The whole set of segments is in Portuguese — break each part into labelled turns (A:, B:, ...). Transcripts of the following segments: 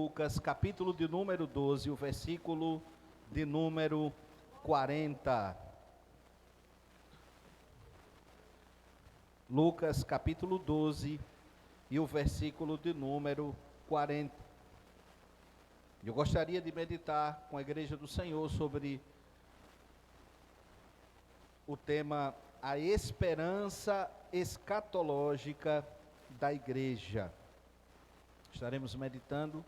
A: Lucas, capítulo de número 12, o versículo de número 40. Lucas, capítulo 12, e o versículo de número 40. Eu gostaria de meditar com a Igreja do Senhor sobre o tema a esperança escatológica da Igreja. Estaremos meditando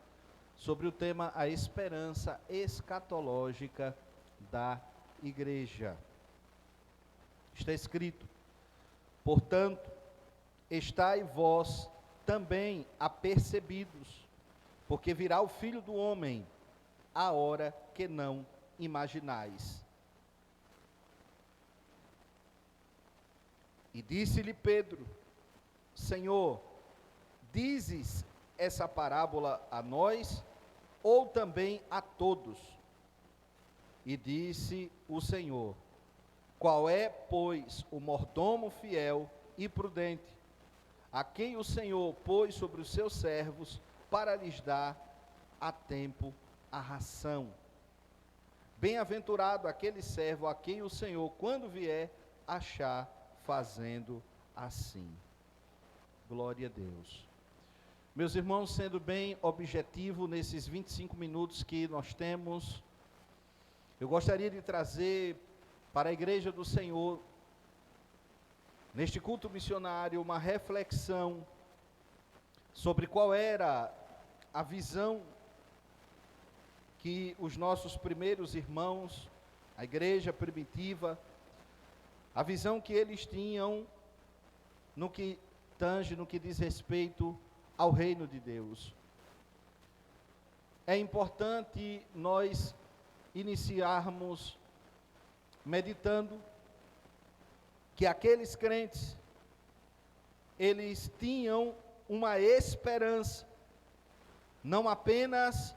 A: sobre o tema a esperança escatológica da Igreja. Está escrito: portanto, estai vós também apercebidos, porque virá o Filho do Homem, a hora que não imaginais. E disse-lhe Pedro: Senhor, dizes essa parábola a nós, ou também a todos? E disse o Senhor: qual é, pois, o mordomo fiel e prudente, a quem o Senhor pôs sobre os seus servos, para lhes dar a tempo a ração? Bem-aventurado aquele servo a quem o Senhor, quando vier, achar fazendo assim. Glória a Deus. Meus irmãos, sendo bem objetivo nesses 25 minutos que nós temos, eu gostaria de trazer para a Igreja do Senhor, neste culto missionário, uma reflexão sobre qual era a visão que os nossos primeiros irmãos, a igreja primitiva, a visão que eles tinham no que tange, no que diz respeito ao reino de Deus. É importante nós iniciarmos meditando que aqueles crentes, eles tinham uma esperança, não apenas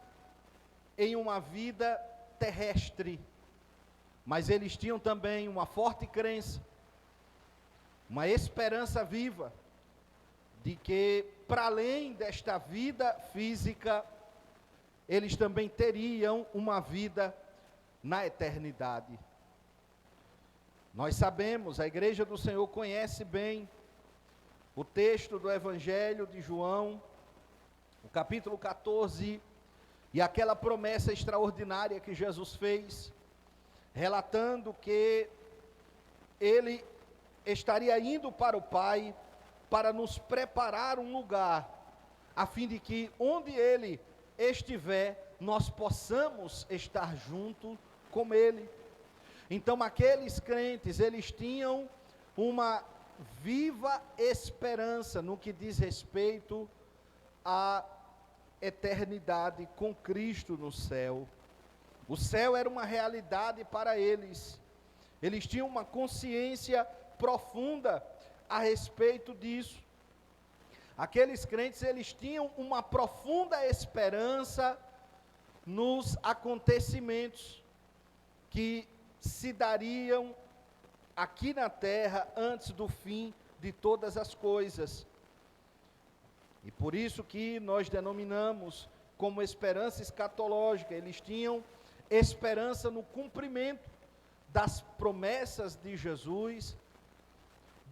A: em uma vida terrestre, mas eles tinham também uma forte crença, uma esperança viva, de que para além desta vida física, eles também teriam uma vida na eternidade. Nós sabemos, a Igreja do Senhor conhece bem o texto do Evangelho de João, o capítulo 14, e aquela promessa extraordinária que Jesus fez, relatando que Ele estaria indo para o Pai, para nos preparar um lugar, a fim de que onde Ele estiver, nós possamos estar junto com Ele. Então aqueles crentes, eles tinham uma viva esperança no que diz respeito à eternidade com Cristo no céu. O céu era uma realidade para eles. Eles tinham uma consciência profunda a respeito disso. Aqueles crentes, eles tinham uma profunda esperança nos acontecimentos que se dariam aqui na terra antes do fim de todas as coisas. E por isso que nós denominamos como esperança escatológica. Eles tinham esperança no cumprimento das promessas de Jesus,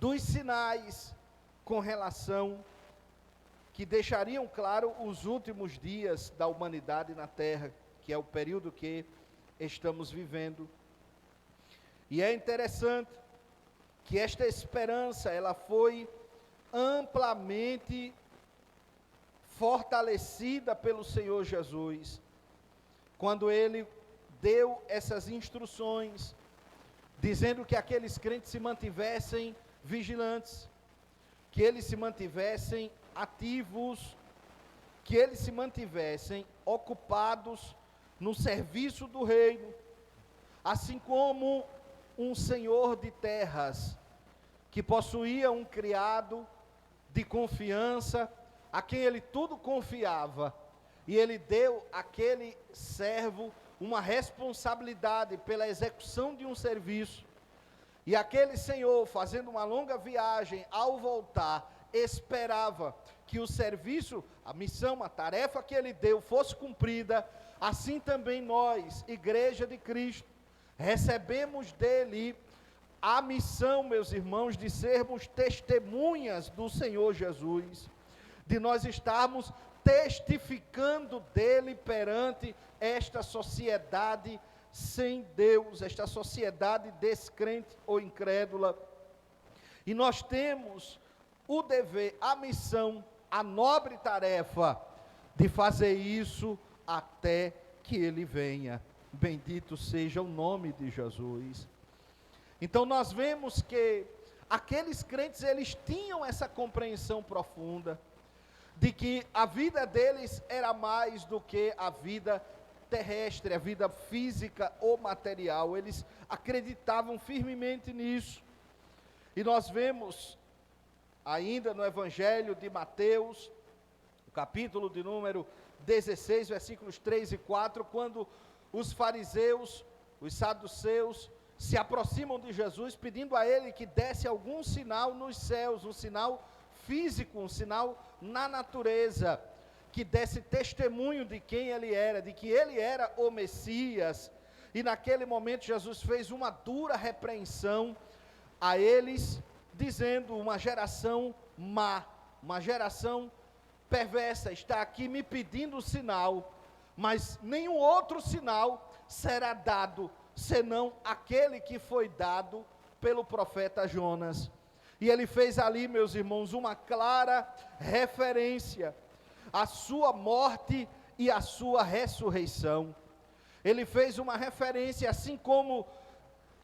A: dos sinais com relação que deixariam claro os últimos dias da humanidade na terra, que é o período que estamos vivendo. E é interessante que esta esperança, ela foi amplamente fortalecida pelo Senhor Jesus, quando Ele deu essas instruções, dizendo que aqueles crentes se mantivessem vigilantes, que eles se mantivessem ativos, que eles se mantivessem ocupados no serviço do reino, assim como um senhor de terras, que possuía um criado de confiança, a quem ele tudo confiava, e ele deu àquele servo uma responsabilidade pela execução de um serviço, e aquele senhor, fazendo uma longa viagem, ao voltar, esperava que o serviço, a missão, a tarefa que ele deu fosse cumprida, assim também nós, Igreja de Cristo, recebemos dele a missão, meus irmãos, de sermos testemunhas do Senhor Jesus, de nós estarmos testificando dele perante esta sociedade sem Deus, esta sociedade descrente ou incrédula. E nós temos o dever, a missão, a nobre tarefa de fazer isso até que ele venha. Bendito seja o nome de Jesus. Então nós vemos que aqueles crentes, eles tinham essa compreensão profunda de que a vida deles era mais do que a vida terrestre, a vida física ou material. Eles acreditavam firmemente nisso. E nós vemos ainda no Evangelho de Mateus, o capítulo de número 16, versículos 3 e 4, quando os fariseus, os saduceus, se aproximam de Jesus, pedindo a ele que desse algum sinal nos céus, um sinal físico, um sinal na natureza, que desse testemunho de quem ele era, de que ele era o Messias. E naquele momento Jesus fez uma dura repreensão a eles, dizendo: uma geração má, uma geração perversa, está aqui me pedindo um sinal, mas nenhum outro sinal será dado, senão aquele que foi dado pelo profeta Jonas. E ele fez ali, meus irmãos, uma clara referência à sua morte e à sua ressurreição. Ele fez uma referência, assim como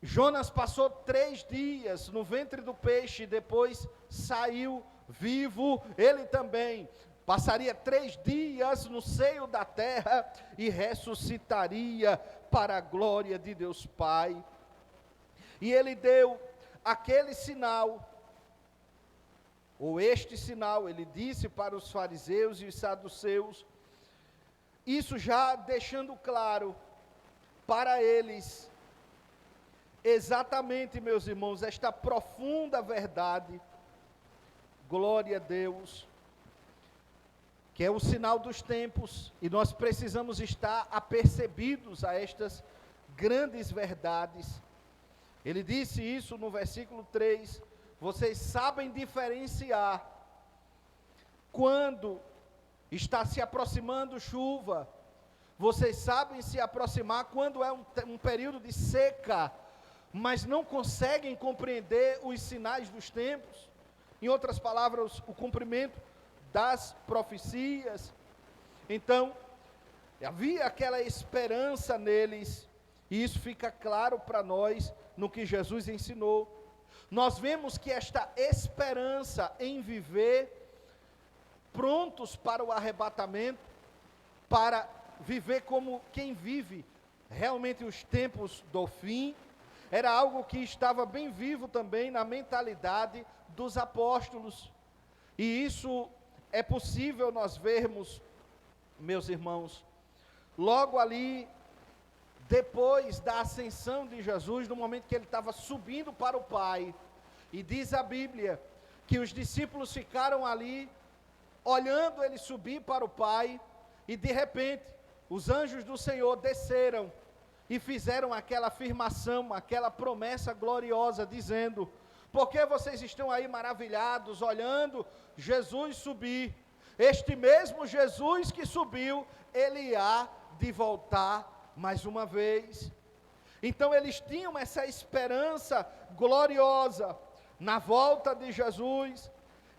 A: Jonas passou 3 dias no ventre do peixe, depois saiu vivo, ele também passaria 3 dias no seio da terra e ressuscitaria para a glória de Deus Pai. E ele deu aquele sinal, ou este sinal, ele disse para os fariseus e os saduceus, isso já deixando claro para eles, exatamente, meus irmãos, esta profunda verdade, glória a Deus, que é o sinal dos tempos, e nós precisamos estar apercebidos a estas grandes verdades. Ele disse isso no versículo 3, vocês sabem diferenciar quando está se aproximando chuva, vocês sabem se aproximar quando é um período de seca, mas não conseguem compreender os sinais dos tempos, em outras palavras, o cumprimento das profecias. Então, havia aquela esperança neles, e isso fica claro para nós no que Jesus ensinou. Nós vemos que esta esperança em viver prontos para o arrebatamento, para viver como quem vive realmente os tempos do fim, era algo que estava bem vivo também na mentalidade dos apóstolos. E isso é possível nós vermos, meus irmãos, logo ali, depois da ascensão de Jesus, no momento que ele estava subindo para o Pai, e diz a Bíblia, que os discípulos ficaram ali, olhando ele subir para o Pai, e de repente, os anjos do Senhor desceram, e fizeram aquela afirmação, aquela promessa gloriosa, dizendo: por que vocês estão aí maravilhados, olhando Jesus subir? Este mesmo Jesus que subiu, ele há de voltar mais uma vez. Então eles tinham essa esperança gloriosa na volta de Jesus,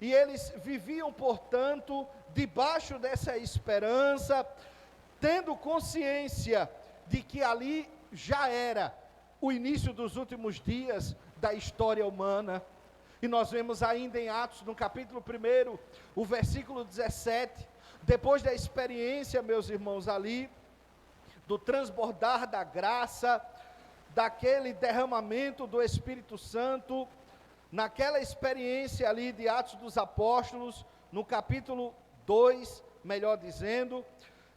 A: e eles viviam, portanto, debaixo dessa esperança, tendo consciência de que ali já era o início dos últimos dias da história humana. E nós vemos ainda em Atos, no capítulo 1, o versículo 17, depois da experiência, meus irmãos, ali, do transbordar da graça, daquele derramamento do Espírito Santo, naquela experiência ali de Atos dos Apóstolos, no capítulo 2, melhor dizendo,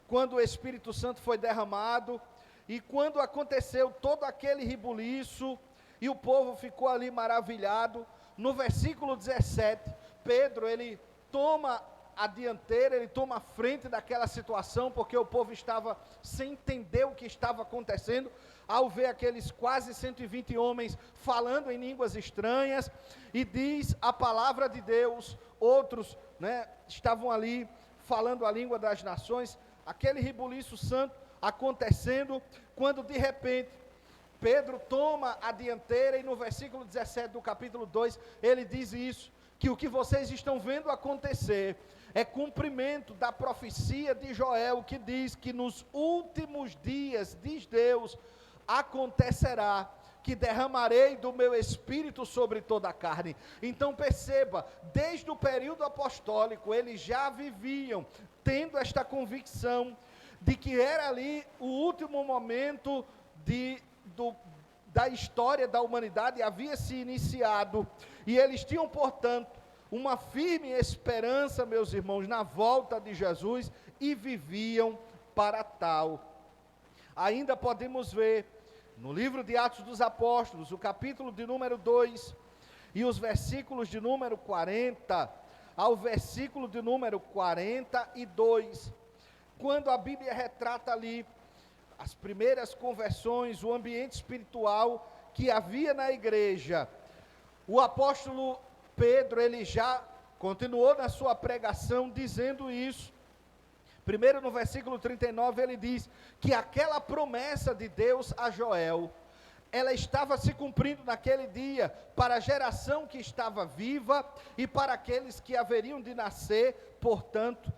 A: quando o Espírito Santo foi derramado, e quando aconteceu todo aquele rebuliço, e o povo ficou ali maravilhado, no versículo 17, Pedro, ele toma a dianteira, ele toma a frente daquela situação, porque o povo estava sem entender o que estava acontecendo, ao ver aqueles quase 120 homens falando em línguas estranhas, e diz a palavra de Deus, outros, estavam ali falando a língua das nações, aquele rebuliço santo acontecendo, quando de repente Pedro toma a dianteira, e no versículo 17 do capítulo 2, ele diz isso, que o que vocês estão vendo acontecer é cumprimento da profecia de Joel, que diz que nos últimos dias, diz Deus, acontecerá que derramarei do meu espírito sobre toda a carne. Então perceba, desde o período apostólico, eles já viviam tendo esta convicção de que era ali o último momento da história da humanidade, havia se iniciado, e eles tinham, portanto, uma firme esperança, meus irmãos, na volta de Jesus, e viviam para tal. Ainda podemos ver, no livro de Atos dos Apóstolos, o capítulo de número 2, e os versículos de número 40, ao versículo de número 42, quando a Bíblia retrata ali, as primeiras conversões, o ambiente espiritual que havia na igreja. O apóstolo Pedro, ele já continuou na sua pregação dizendo isso. Primeiro no versículo 39 ele diz que aquela promessa de Deus a Joel, ela estava se cumprindo naquele dia, para a geração que estava viva, e para aqueles que haveriam de nascer, portanto,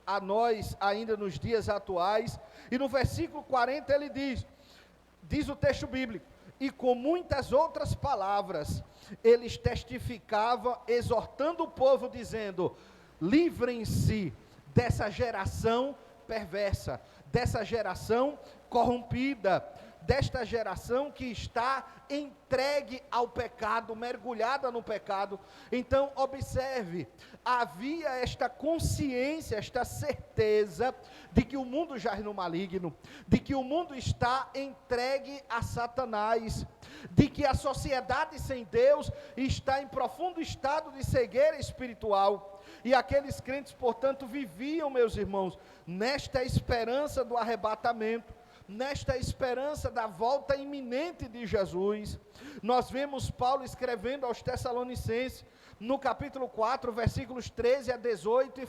A: a nós ainda nos dias atuais. E no versículo 40 ele diz o texto bíblico, e com muitas outras palavras, eles testificavam, exortando o povo, dizendo, livrem-se dessa geração perversa, dessa geração corrompida, desta geração que está entregue ao pecado, mergulhada no pecado. Então observe, havia esta consciência, esta certeza de que o mundo jaz no maligno, de que o mundo está entregue a Satanás, de que a sociedade sem Deus está em profundo estado de cegueira espiritual, e aqueles crentes, portanto, viviam, meus irmãos, nesta esperança do arrebatamento, nesta esperança da volta iminente de Jesus. Nós vemos Paulo escrevendo aos Tessalonicenses, no capítulo 4, versículos 13 a 18, e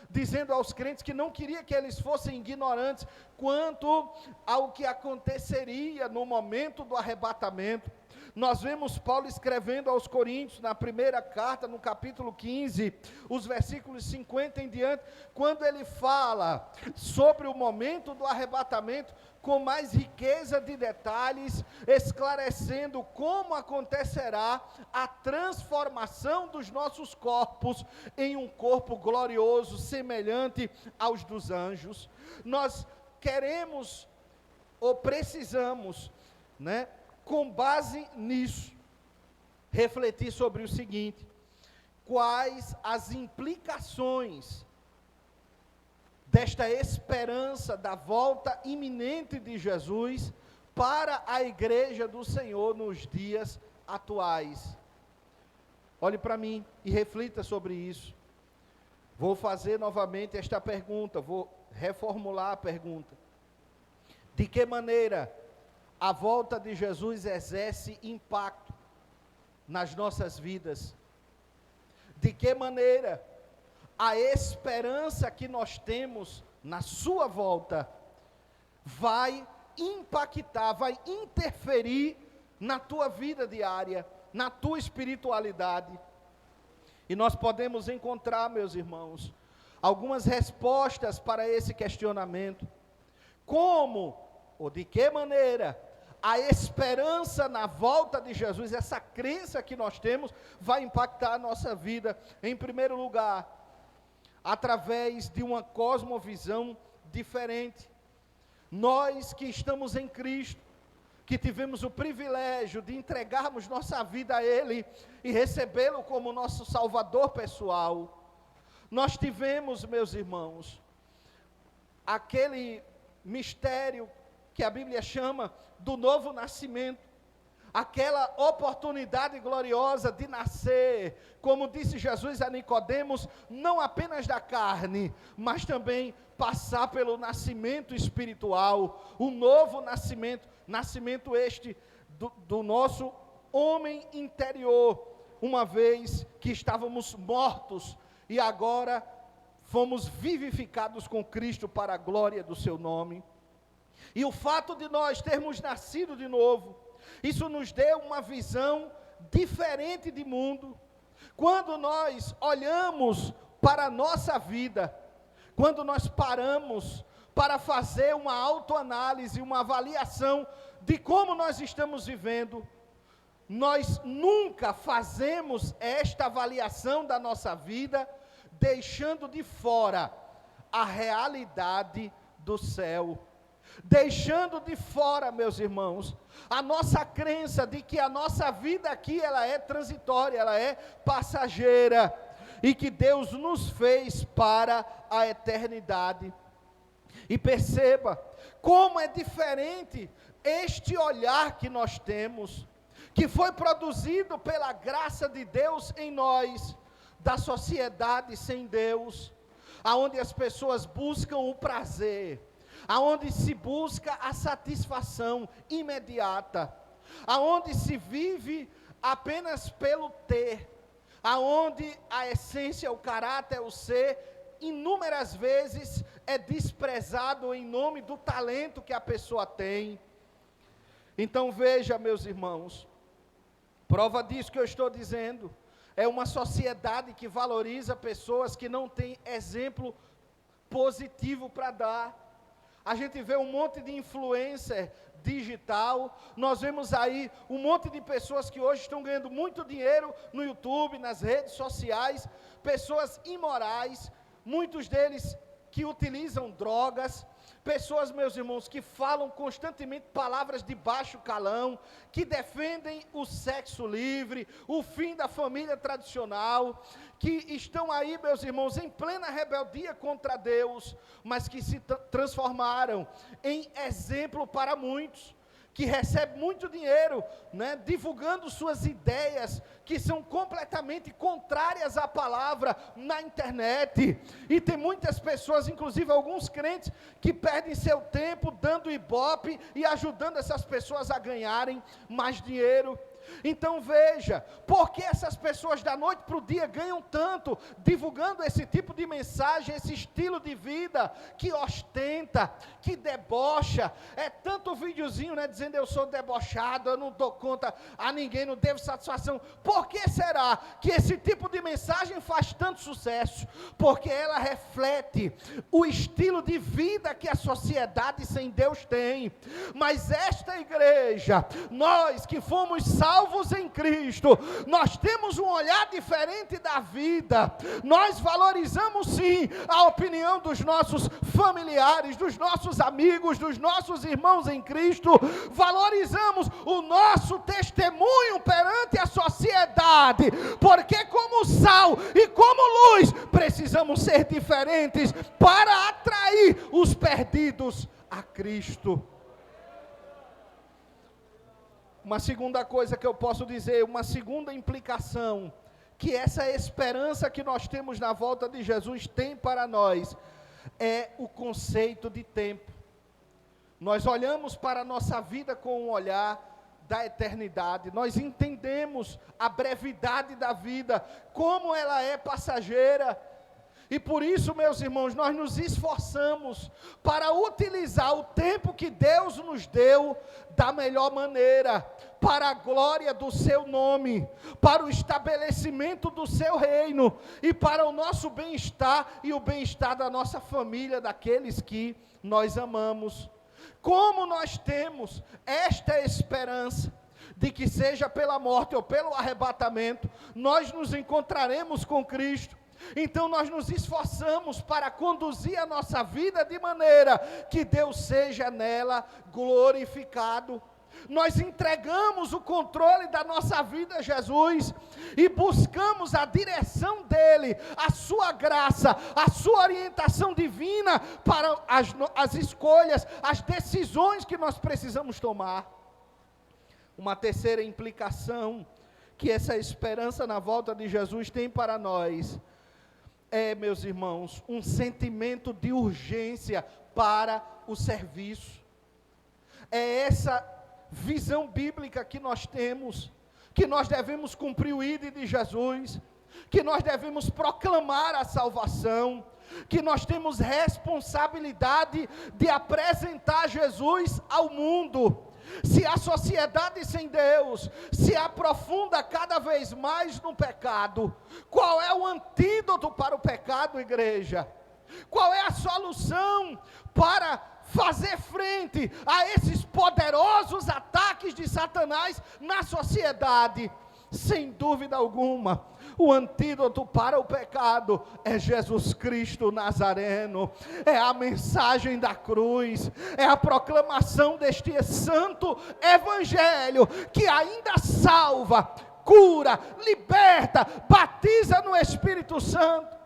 A: dizendo aos crentes que não queria que eles fossem ignorantes quanto ao que aconteceria no momento do arrebatamento. Nós vemos Paulo escrevendo aos Coríntios, na primeira carta, no capítulo 15, os versículos 50 em diante, quando ele fala sobre o momento do arrebatamento, com mais riqueza de detalhes, esclarecendo como acontecerá a transformação dos nossos corpos em um corpo glorioso, semelhante aos dos anjos. Nós queremos, ou precisamos, com base nisso, refletir sobre o seguinte: quais as implicações desta esperança da volta iminente de Jesus para a igreja do Senhor nos dias atuais? Olhe para mim e reflita sobre isso. Vou fazer novamente esta pergunta, vou reformular a pergunta. De que maneira a volta de Jesus exerce impacto nas nossas vidas? De que maneira a esperança que nós temos na sua volta vai impactar, vai interferir na tua vida diária, na tua espiritualidade? E nós podemos encontrar, meus irmãos, algumas respostas para esse questionamento. Como, ou de que maneira, a esperança na volta de Jesus, essa crença que nós temos, vai impactar a nossa vida? Em primeiro lugar, através de uma cosmovisão diferente. Nós que estamos em Cristo, que tivemos o privilégio de entregarmos nossa vida a Ele e recebê-lo como nosso Salvador pessoal, nós tivemos, meus irmãos, aquele mistério que a Bíblia chama do novo nascimento, aquela oportunidade gloriosa de nascer, como disse Jesus a Nicodemos, não apenas da carne, mas também passar pelo nascimento espiritual, o novo nascimento este do nosso homem interior, uma vez que estávamos mortos e agora fomos vivificados com Cristo para a glória do seu nome. E o fato de nós termos nascido de novo, isso nos deu uma visão diferente de mundo. Quando nós olhamos para a nossa vida, quando nós paramos para fazer uma autoanálise, uma avaliação de como nós estamos vivendo, nós nunca fazemos esta avaliação da nossa vida, deixando de fora a realidade do céu. Deixando de fora, meus irmãos, a nossa crença de que a nossa vida aqui, ela é transitória, ela é passageira, e que Deus nos fez para a eternidade. E perceba como é diferente este olhar que nós temos, que foi produzido pela graça de Deus em nós, da sociedade sem Deus, aonde as pessoas buscam o prazer, aonde se busca a satisfação imediata, aonde se vive apenas pelo ter, aonde a essência, o caráter, o ser, inúmeras vezes é desprezado em nome do talento que a pessoa tem. Então veja, meus irmãos, prova disso que eu estou dizendo, é uma sociedade que valoriza pessoas que não têm exemplo positivo para dar. A gente vê um monte de influencer digital, nós vemos aí um monte de pessoas que hoje estão ganhando muito dinheiro no YouTube, nas redes sociais, pessoas imorais, muitos deles que utilizam drogas, pessoas, meus irmãos, que falam constantemente palavras de baixo calão, que defendem o sexo livre, o fim da família tradicional, que estão aí, meus irmãos, em plena rebeldia contra Deus, mas que se transformaram em exemplo para muitos, que recebem muito dinheiro, né, divulgando suas ideias, que são completamente contrárias à palavra na internet, e tem muitas pessoas, inclusive alguns crentes, que perdem seu tempo dando ibope, e ajudando essas pessoas a ganharem mais dinheiro. Então veja, porque essas pessoas da noite para o dia ganham tanto, divulgando esse tipo de mensagem, esse estilo de vida, que ostenta, que debocha, é tanto videozinho, né, dizendo eu sou debochado, eu não dou conta a ninguém, não devo satisfação. Por que será que esse tipo de mensagem faz tanto sucesso? Porque ela reflete o estilo de vida que a sociedade sem Deus tem. Mas esta igreja, nós que fomos salvos em Cristo, nós temos um olhar diferente da vida. Nós valorizamos sim a opinião dos nossos familiares, dos nossos amigos, dos nossos irmãos em Cristo, valorizamos o nosso testemunho perante a sociedade, porque como sal e como luz, precisamos ser diferentes para atrair os perdidos a Cristo. Uma segunda coisa que eu posso dizer, uma segunda implicação, que essa esperança que nós temos na volta de Jesus tem para nós, é o conceito de tempo. Nós olhamos para a nossa vida com um olhar da eternidade, nós entendemos a brevidade da vida, como ela é passageira. E por isso, meus irmãos, nós nos esforçamos para utilizar o tempo que Deus nos deu da melhor maneira, para a glória do seu nome, para o estabelecimento do seu reino, e para o nosso bem-estar e o bem-estar da nossa família, daqueles que nós amamos. Como nós temos esta esperança, de que seja pela morte ou pelo arrebatamento, nós nos encontraremos com Cristo. Então nós nos esforçamos para conduzir a nossa vida de maneira que Deus seja nela glorificado. Nós entregamos o controle da nossa vida a Jesus e buscamos a direção dEle, a sua graça, a sua orientação divina para as escolhas, as decisões que nós precisamos tomar. Uma terceira implicação que essa esperança na volta de Jesus tem para nós é, meus irmãos, um sentimento de urgência para o serviço. É essa visão bíblica que nós temos, que nós devemos cumprir o ID de Jesus, que nós devemos proclamar a salvação, que nós temos responsabilidade de apresentar Jesus ao mundo. Se a sociedade sem Deus se aprofunda cada vez mais no pecado, qual é o antídoto para o pecado, igreja? Qual é a solução para fazer frente a esses poderosos ataques de Satanás na sociedade? Sem dúvida alguma, o antídoto para o pecado é Jesus Cristo Nazareno, é a mensagem da cruz, é a proclamação deste santo evangelho, que ainda salva, cura, liberta, batiza no Espírito Santo.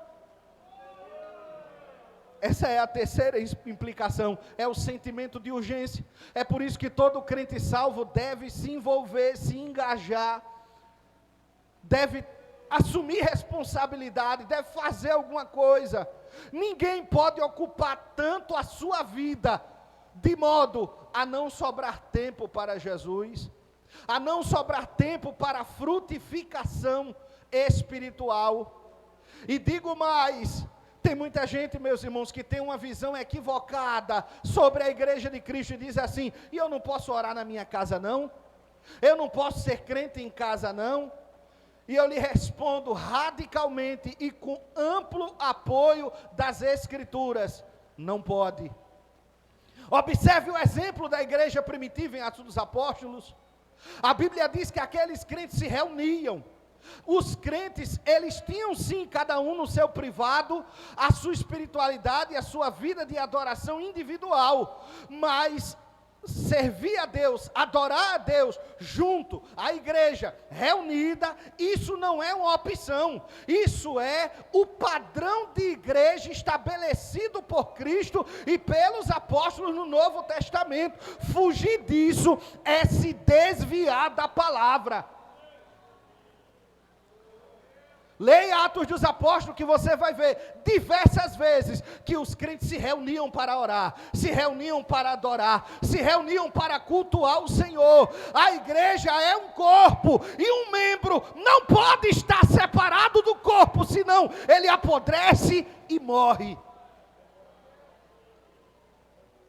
A: Essa é a terceira implicação, é o sentimento de urgência. É por isso que todo crente salvo deve se envolver, se engajar, deve assumir responsabilidade, deve fazer alguma coisa. Ninguém pode ocupar tanto a sua vida, de modo a não sobrar tempo para Jesus, a não sobrar tempo para a frutificação espiritual. E digo mais, tem muita gente, meus irmãos, que tem uma visão equivocada sobre a igreja de Cristo e diz assim: e eu não posso orar na minha casa não? Eu não posso ser crente em casa não? E eu lhe respondo radicalmente e com amplo apoio das Escrituras: não pode. Observe o exemplo da igreja primitiva em Atos dos Apóstolos. A Bíblia diz que aqueles crentes se reuniam. Os crentes, eles tinham sim, cada um no seu privado, a sua espiritualidade e a sua vida de adoração individual, mas servir a Deus, adorar a Deus, junto, a igreja reunida, isso não é uma opção, isso é o padrão de igreja estabelecido por Cristo e pelos apóstolos no Novo Testamento. Fugir disso é se desviar da palavra. Leia Atos dos Apóstolos que você vai ver diversas vezes que os crentes se reuniam para orar, se reuniam para adorar, se reuniam para cultuar o Senhor. A igreja é um corpo e um membro não pode estar separado do corpo, senão ele apodrece e morre.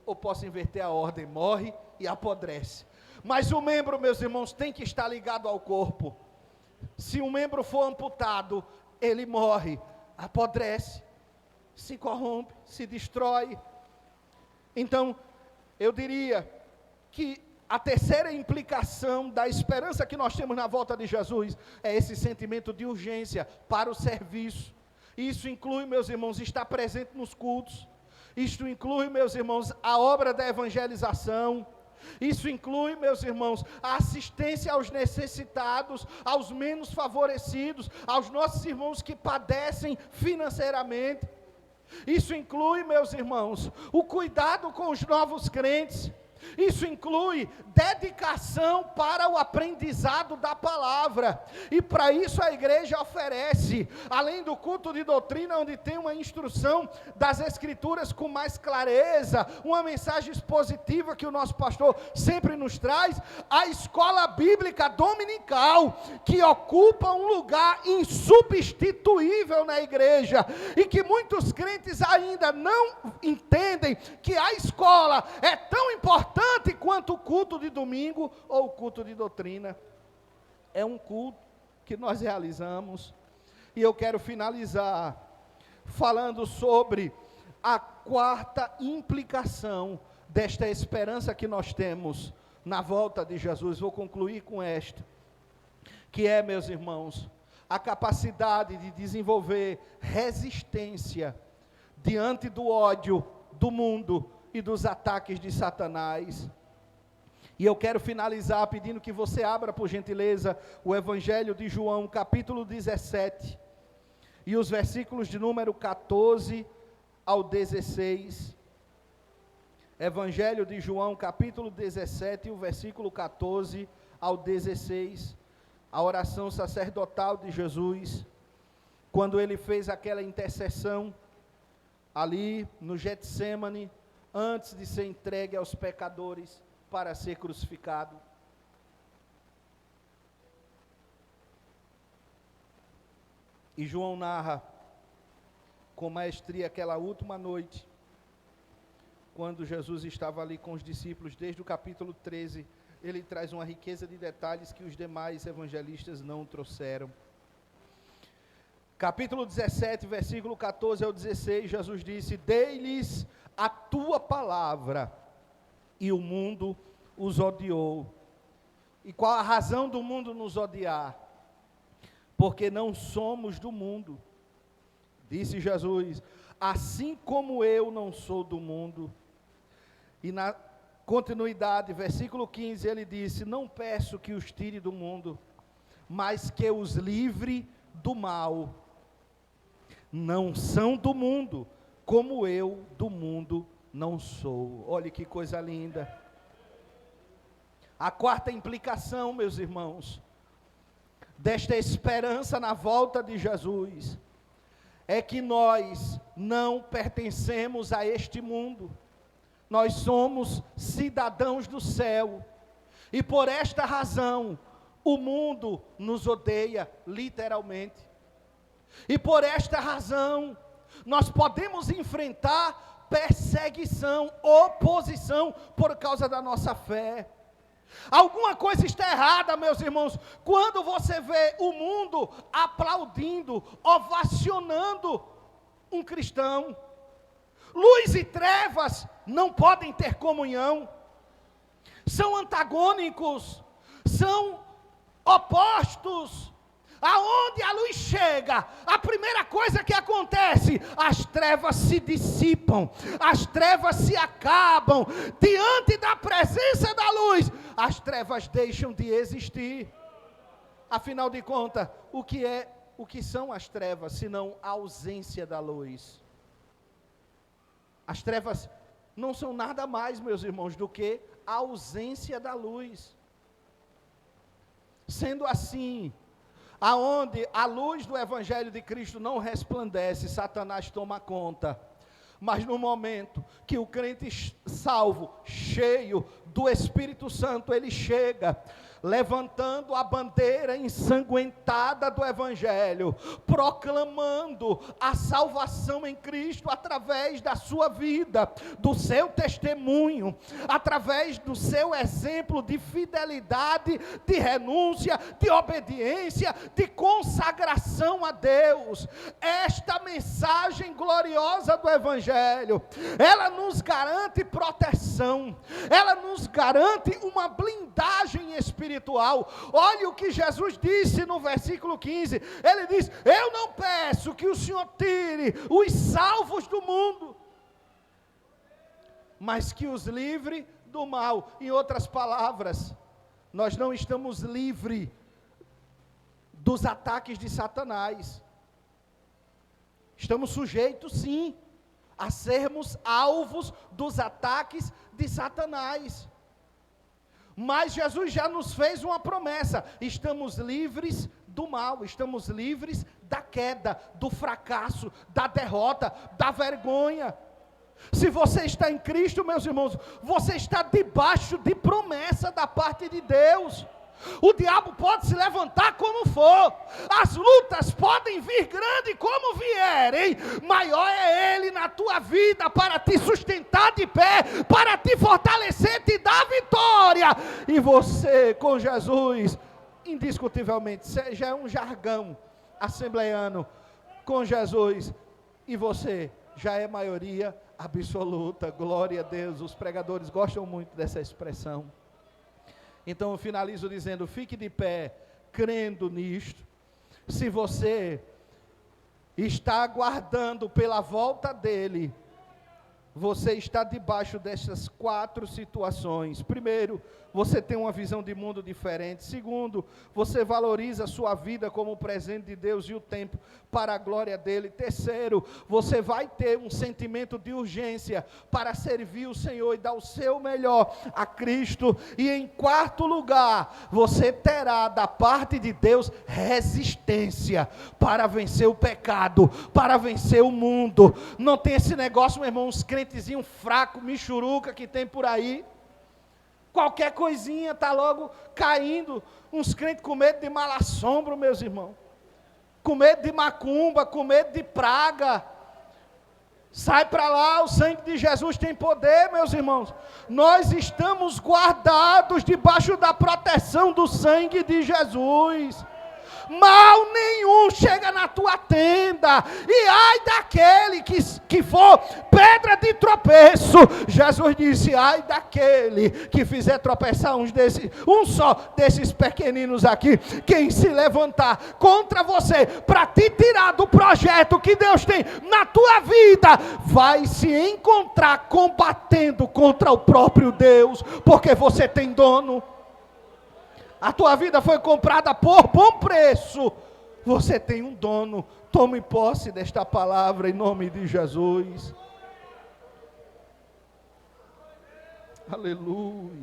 A: Ou posso inverter a ordem: morre e apodrece. Mas o membro, meus irmãos, tem que estar ligado ao corpo. Se um membro for amputado, ele morre, apodrece, se corrompe, se destrói. Então, eu diria que a terceira implicação da esperança que nós temos na volta de Jesus é esse sentimento de urgência para o serviço. Isso inclui, meus irmãos, estar presente nos cultos. Isto inclui, meus irmãos, a obra da evangelização. Isso inclui, meus irmãos, a assistência aos necessitados, aos menos favorecidos, aos nossos irmãos que padecem financeiramente. Isso inclui, meus irmãos, o cuidado com os novos crentes. Isso inclui dedicação para o aprendizado da palavra, e para isso a igreja oferece, além do culto de doutrina, onde tem uma instrução das Escrituras com mais clareza, uma mensagem expositiva que o nosso pastor sempre nos traz, a escola bíblica dominical, que ocupa um lugar insubstituível na igreja, e que muitos crentes ainda não entendem que a escola é tão importante quanto o culto de domingo ou o culto de doutrina. É um culto que nós realizamos. E eu quero finalizar falando sobre a quarta implicação desta esperança que nós temos na volta de Jesus. Vou concluir com esta, que é, meus irmãos, a capacidade de desenvolver resistência diante do ódio do mundo e dos ataques de Satanás. E eu quero finalizar pedindo que você abra, por gentileza, o Evangelho de João, capítulo 17, e os versículos de número 14 ao 16. Evangelho de João, capítulo 17, e o versículo 14 ao 16, a oração sacerdotal de Jesus, quando ele fez aquela intercessão ali no Getsêmani, antes de ser entregue aos pecadores para ser crucificado. E João narra com maestria aquela última noite, quando Jesus estava ali com os discípulos, desde o capítulo 13, ele traz uma riqueza de detalhes que os demais evangelistas não trouxeram. Capítulo 17, versículo 14 ao 16, Jesus disse: dei-lhes a tua palavra, e o mundo os odiou. E qual a razão do mundo nos odiar? Porque não somos do mundo. Disse Jesus: assim como eu não sou do mundo. E na continuidade, versículo 15, ele disse: não peço que os tire do mundo, mas que os livre do mal. Não são do mundo, como eu do mundo não sou. Olha que coisa linda. A quarta implicação, meus irmãos, desta esperança na volta de Jesus, é que nós não pertencemos a este mundo. Nós somos cidadãos do céu, e por esta razão, o mundo nos odeia, literalmente. E por esta razão, nós podemos enfrentar perseguição, oposição, por causa da nossa fé. Alguma coisa está errada, meus irmãos, quando você vê o mundo aplaudindo, ovacionando um cristão. Luz e trevas não podem ter comunhão, são antagônicos, são opostos. Aonde a luz chega, a primeira coisa que acontece, as trevas se dissipam, as trevas se acabam. Diante da presença da luz, as trevas deixam de existir. Afinal de contas, o que são as trevas, senão a ausência da luz? As trevas não são nada mais, meus irmãos, do que a ausência da luz. Sendo assim, aonde a luz do Evangelho de Cristo não resplandece, Satanás toma conta. Mas no momento que o crente salvo, cheio do Espírito Santo, ele chega, levantando a bandeira ensanguentada do Evangelho, proclamando a salvação em Cristo, através da sua vida, do seu testemunho, através do seu exemplo de fidelidade, de renúncia, de obediência, de consagração a Deus. Esta mensagem gloriosa do Evangelho, ela nos garante proteção, ela nos garante uma blindagem espiritual. Olha o que Jesus disse no versículo 15, ele diz: eu não peço que o Senhor tire os salvos do mundo, mas que os livre do mal. Em outras palavras, nós não estamos livres dos ataques de Satanás, estamos sujeitos sim a sermos alvos dos ataques de Satanás. Mas Jesus já nos fez uma promessa: estamos livres do mal, estamos livres da queda, do fracasso, da derrota, da vergonha. Se você está em Cristo, meus irmãos, você está debaixo de promessa da parte de Deus. O diabo pode se levantar como for, as lutas podem vir grande como vierem, maior é Ele na tua vida para te sustentar de pé, para te fortalecer, te dar vitória. E você com Jesus, indiscutivelmente, já é um jargão assembleiano, com Jesus, e você já é maioria absoluta. Glória a Deus, os pregadores gostam muito dessa expressão. Então eu finalizo dizendo: fique de pé, crendo nisto. Se você está aguardando pela volta dele, você está debaixo dessas 4 situações. Primeiro, você tem uma visão de mundo diferente. Segundo, você valoriza a sua vida como um presente de Deus e o tempo para a glória dele. Terceiro, você vai ter um sentimento de urgência para servir o Senhor e dar o seu melhor a Cristo. E em quarto lugar, você terá da parte de Deus resistência para vencer o pecado, para vencer o mundo. Não tem esse negócio, meu irmão, uns crentezinho fraco, michuruca que tem por aí. Qualquer coisinha está logo caindo. Uns crentes com medo de mal assombro, meus irmãos. Com medo de macumba, com medo de praga. Sai para lá, o sangue de Jesus tem poder, meus irmãos. Nós estamos guardados debaixo da proteção do sangue de Jesus. Mal nenhum chega na tua tenda, e ai daquele que for pedra de tropeço. Jesus disse, ai daquele que fizer tropeçar um só desses pequeninos aqui, quem se levantar contra você, para te tirar do projeto que Deus tem na tua vida, vai se encontrar combatendo contra o próprio Deus, porque você tem dono. A tua vida foi comprada por bom preço. Você tem um dono. Tome posse desta palavra em nome de Jesus. Aleluia.